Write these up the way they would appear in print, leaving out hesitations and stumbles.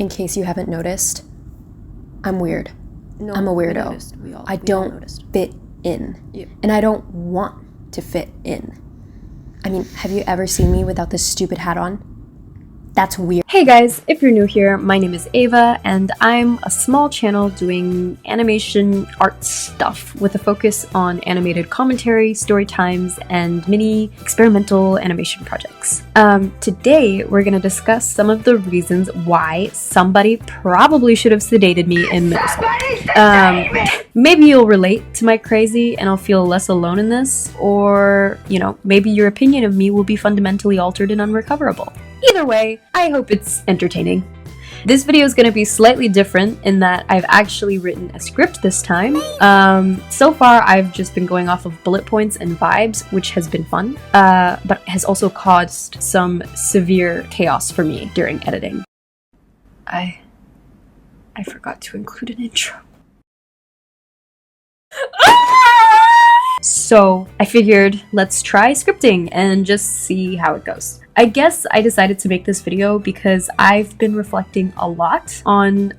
in case you haven't noticed, I'm weird. No, I'm a weirdo. I don't fit in. Yeah. And I don't want to fit in. I mean, have you ever seen me without this stupid hat on? That's weird. Hey guys, if you're new here, my name is Ava, and I'm a small channel doing animation art stuff with a focus on animated commentary, story times, and mini experimental animation projects. Today, we're going to discuss some of the reasons why somebody probably should have sedated me in middle school. Maybe you'll relate to my crazy and I'll feel less alone in this, or, you know, maybe your opinion of me will be fundamentally altered and unrecoverable. Either way, I hope it's entertaining. This video is going to be slightly different in that I've actually written a script this time. So far, I've just been going off of bullet points and vibes, which has been fun, but has also caused some severe chaos for me during editing. I forgot to include an intro. So I figured let's try scripting and just see how it goes. I guess I decided to make this video because I've been reflecting a lot on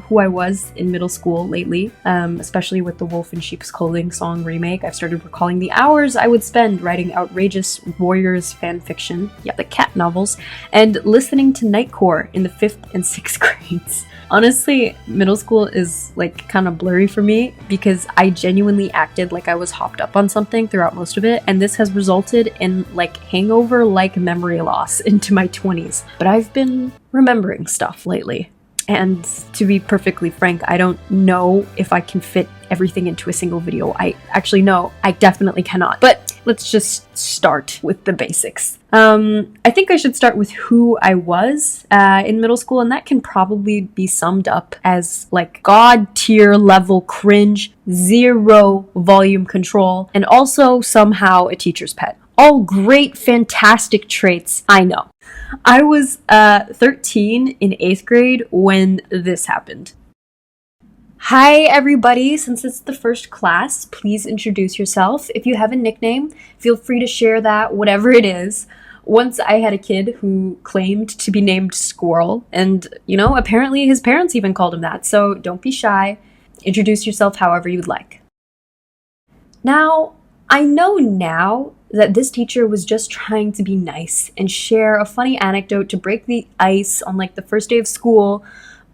who I was in middle school lately, especially with the Wolf in Sheep's Clothing song remake. I've started recalling the hours I would spend writing outrageous Warriors fanfiction, yeah, the cat novels, and listening to Nightcore in the 5th and 6th grades. Honestly, middle school is like kind of blurry for me because I genuinely acted like I was hopped up on something throughout most of it, and this has resulted in like hangover-like memory loss into my 20s. But I've been remembering stuff lately. And to be perfectly frank, I don't know if I can fit everything into a single video. I definitely cannot. But let's just start with the basics. I think I should start with who I was in middle school, and that can probably be summed up as like god tier level cringe, 0 volume control, and also somehow a teacher's pet. All great, fantastic traits, I know. I was 13 in 8th grade when this happened. Hi everybody, since it's the first class, please introduce yourself. If you have a nickname, feel free to share that, whatever it is. Once I had a kid who claimed to be named Squirrel, and you know, apparently his parents even called him that, so don't be shy. Introduce yourself however you'd like. Now, I know now that this teacher was just trying to be nice and share a funny anecdote to break the ice on like the first day of school,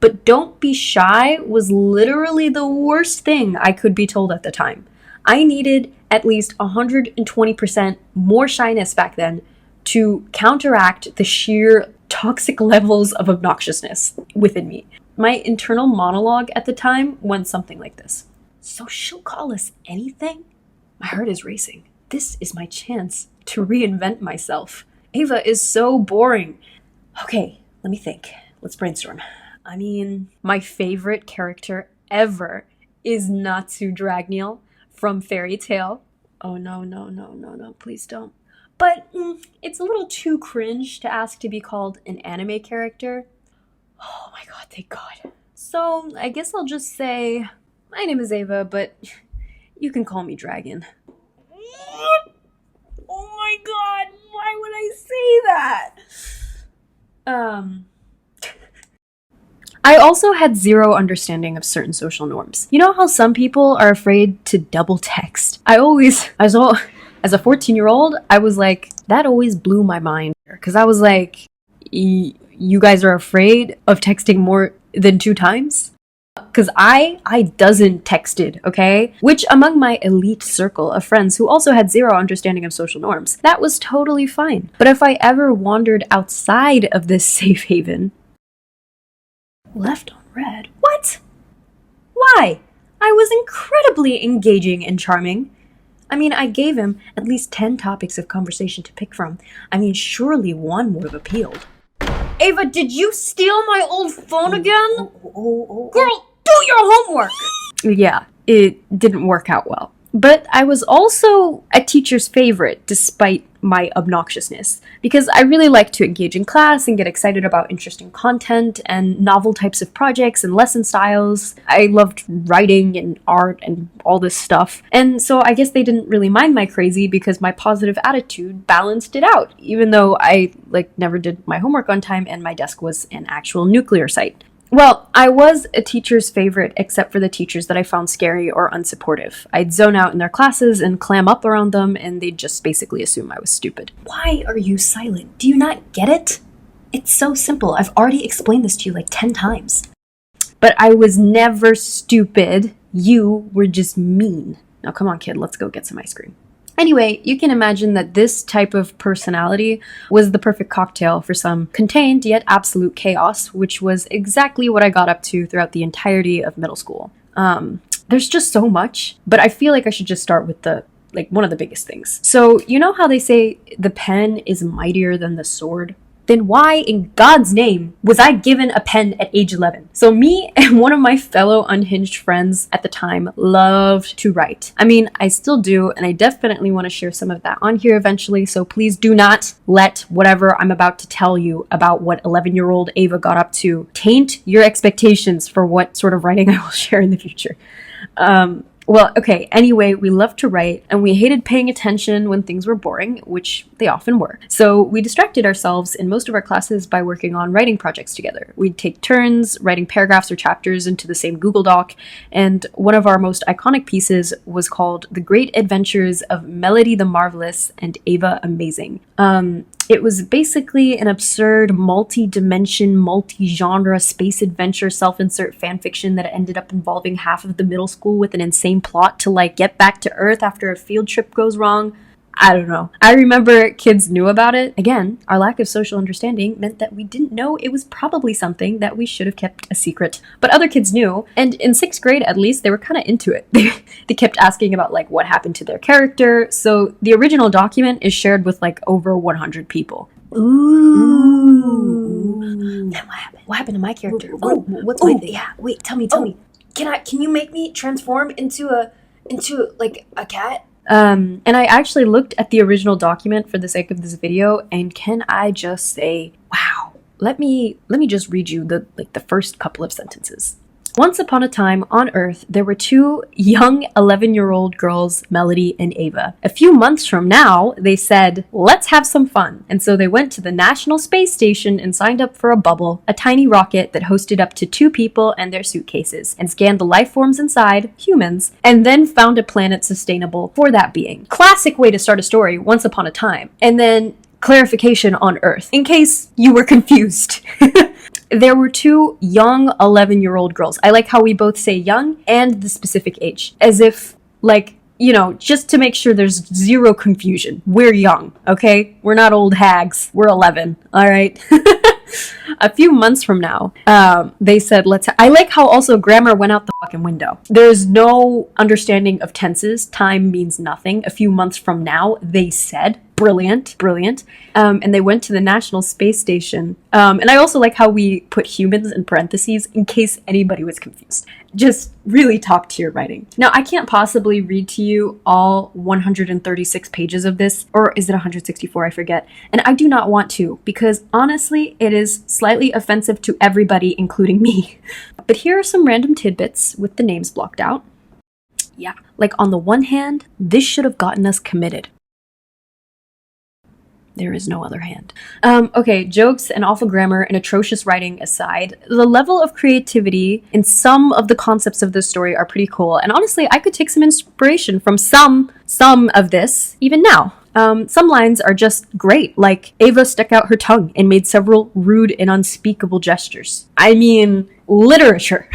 but don't be shy was literally the worst thing I could be told at the time. I needed at least 120% more shyness back then to counteract the sheer toxic levels of obnoxiousness within me. My internal monologue at the time went something like this. So she'll call us anything? My heart is racing. This is my chance to reinvent myself. Ava is so boring. Okay, let me think. Let's brainstorm. I mean, my favorite character ever is Natsu Dragneel from Fairy Tail. Oh no, please don't. But it's a little too cringe to ask to be called an anime character. Oh my god, thank god. So I guess I'll just say, my name is Ava, but you can call me Dragon. Oh my god, why would I say that? I also had 0 understanding of certain social norms. You know how some people are afraid to double text? As a 14-year-old, I was like, that always blew my mind. Because I was like, you guys are afraid of texting more than 2 times? Because I doesn't texted, okay? Which among my elite circle of friends who also had 0 understanding of social norms, that was totally fine. But if I ever wandered outside of this safe haven, left on red? What? Why? I was incredibly engaging and charming. I mean, I gave him at least 10 topics of conversation to pick from. I mean, surely one would have appealed. Ava, did you steal my old phone again? Girl, do your homework! Yeah, it didn't work out well. But I was also a teacher's favorite, despite my obnoxiousness, because I really like to engage in class and get excited about interesting content and novel types of projects and lesson styles. I loved writing and art and all this stuff. And so I guess they didn't really mind my crazy because my positive attitude balanced it out, even though I never did my homework on time and my desk was an actual nuclear site. Well, I was a teacher's favorite, except for the teachers that I found scary or unsupportive. I'd zone out in their classes and clam up around them, and they'd just basically assume I was stupid. Why are you silent? Do you not get it? It's so simple. I've already explained this to you like 10 times. But I was never stupid. You were just mean. Now come on, kid, let's go get some ice cream. Anyway, you can imagine that this type of personality was the perfect cocktail for some contained yet absolute chaos, which was exactly what I got up to throughout the entirety of middle school. There's just so much, but I feel like I should just start with one of the biggest things. So, you know how they say the pen is mightier than the sword? Then why in God's name was I given a pen at age 11? So me and one of my fellow unhinged friends at the time loved to write. I mean, I still do, and I definitely want to share some of that on here eventually, so please do not let whatever I'm about to tell you about what 11-year-old Ava got up to taint your expectations for what sort of writing I will share in the future. Well, okay, anyway, we loved to write, and we hated paying attention when things were boring, which they often were. So we distracted ourselves in most of our classes by working on writing projects together. We'd take turns writing paragraphs or chapters into the same Google Doc, and one of our most iconic pieces was called The Great Adventures of Melody the Marvelous and Ava Amazing. It was basically an absurd, multi-dimension, multi-genre space adventure self-insert fanfiction that ended up involving half of the middle school with an insane plot to get back to Earth after a field trip goes wrong. I don't know. I remember kids knew about it. Again, our lack of social understanding meant that we didn't know it was probably something that we should have kept a secret. But other kids knew, and in 6th grade at least, they were kind of into it. They kept asking about what happened to their character. So the original document is shared with over 100 people. Ooh. And what happened? What happened to my character? What's my thing? Yeah, wait, tell me. Can you make me transform into a cat? And I actually looked at the original document for the sake of this video, and can I just say, wow. Let me just read you the first couple of sentences. Once upon a time on Earth, there were two young 11-year-old girls, Melody and Ava. A few months from now, they said, let's have some fun. And so they went to the National Space Station and signed up for a bubble, a tiny rocket that hosted up to 2 people and their suitcases, and scanned the life forms inside, humans, and then found a planet sustainable for that being. Classic way to start a story, once upon a time. And then clarification on Earth, in case you were confused. There were 2 young 11-year-old girls. I like how we both say young and the specific age, as if, just to make sure there's zero confusion. We're young, okay? We're not old hags. We're 11, all right? A few months from now, they said, I like how also grammar went out the fucking window. There's no understanding of tenses. Time means nothing. A few months from now, they said. Brilliant. And they went to the National Space Station. And I also like how we put humans in parentheses in case anybody was confused. Just really top tier writing. Now, I can't possibly read to you all 136 pages of this, or is it 164? I forget. And I do not want to, because honestly, it is slightly offensive to everybody, including me. But here are some random tidbits with the names blocked out. Yeah, on the one hand, this should have gotten us committed. There is no other hand. Okay, jokes and awful grammar and atrocious writing aside, the level of creativity in some of the concepts of this story are pretty cool. And honestly, I could take some inspiration from some of this even now. Some lines are just great, like Ava stuck out her tongue and made several rude and unspeakable gestures. I mean, literature.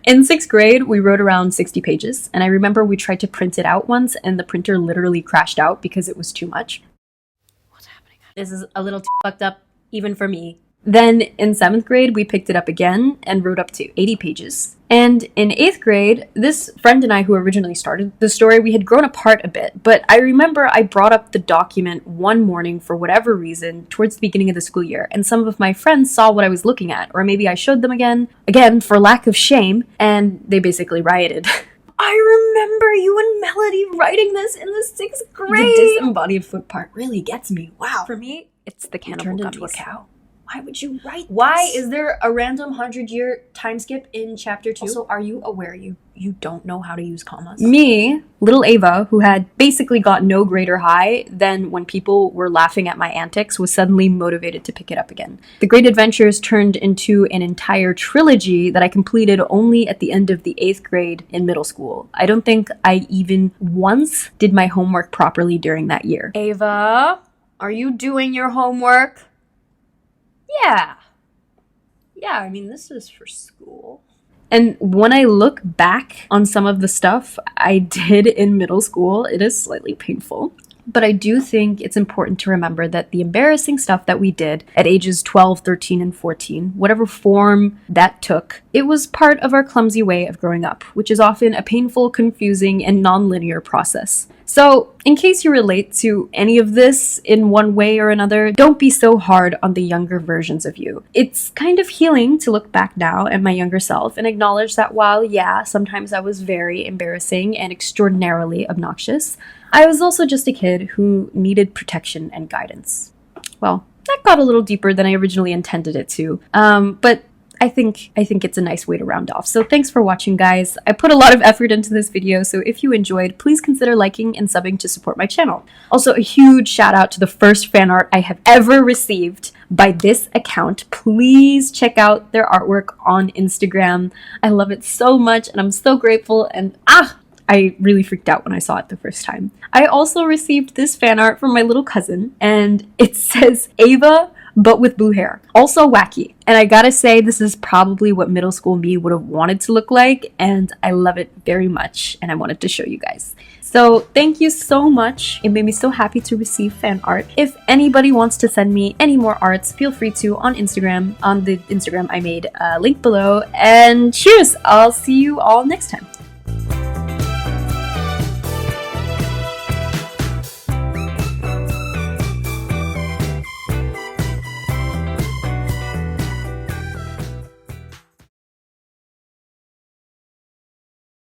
In 6th grade, we wrote around 60 pages, and I remember we tried to print it out once, and the printer literally crashed out because it was too much. This is a little too fucked up, even for me. Then in 7th grade, we picked it up again and wrote up to 80 pages. And in 8th grade, this friend and I who originally started the story, we had grown apart a bit. But I remember I brought up the document one morning for whatever reason towards the beginning of the school year. And some of my friends saw what I was looking at, or maybe I showed them again for lack of shame, and they basically rioted. I remember you and Melody writing this in the 6th grade. The disembodied foot part really gets me. Wow. For me, it's the cannibal gummies. Turned into a cow. Why would you write Why this? is there a random 100-year time skip in chapter 2? Also, are you aware you don't know how to use commas? Me, little Ava, who had basically got no greater high than when people were laughing at my antics, was suddenly motivated to pick it up again. The Great Adventures turned into an entire trilogy that I completed only at the end of the 8th grade in middle school. I don't think I even once did my homework properly during that year. Ava, are you doing your homework? Yeah. Yeah, I mean, this is for school. And when I look back on some of the stuff I did in middle school, it is slightly painful. But I do think it's important to remember that the embarrassing stuff that we did at ages 12, 13, and 14, whatever form that took, it was part of our clumsy way of growing up, which is often a painful, confusing, and non-linear process. So, in case you relate to any of this in one way or another, don't be so hard on the younger versions of you. It's kind of healing to look back now at my younger self and acknowledge that while, yeah, sometimes I was very embarrassing and extraordinarily obnoxious, I was also just a kid who needed protection and guidance. Well, that got a little deeper than I originally intended it to, but I think it's a nice way to round off. So thanks for watching, guys. I put a lot of effort into this video, so if you enjoyed, please consider liking and subbing to support my channel. Also, a huge shout out to the first fan art I have ever received by this account. Please check out their artwork on Instagram. I love it so much, and I'm so grateful, and I really freaked out when I saw it the first time. I also received this fan art from my little cousin, and it says Ava, but with blue hair. Also wacky. And I gotta say, this is probably what middle school me would have wanted to look like, and I love it very much, and I wanted to show you guys. So thank you so much. It made me so happy to receive fan art. If anybody wants to send me any more arts, feel free to on Instagram, on the Instagram I made, link below. And cheers! I'll see you all next time.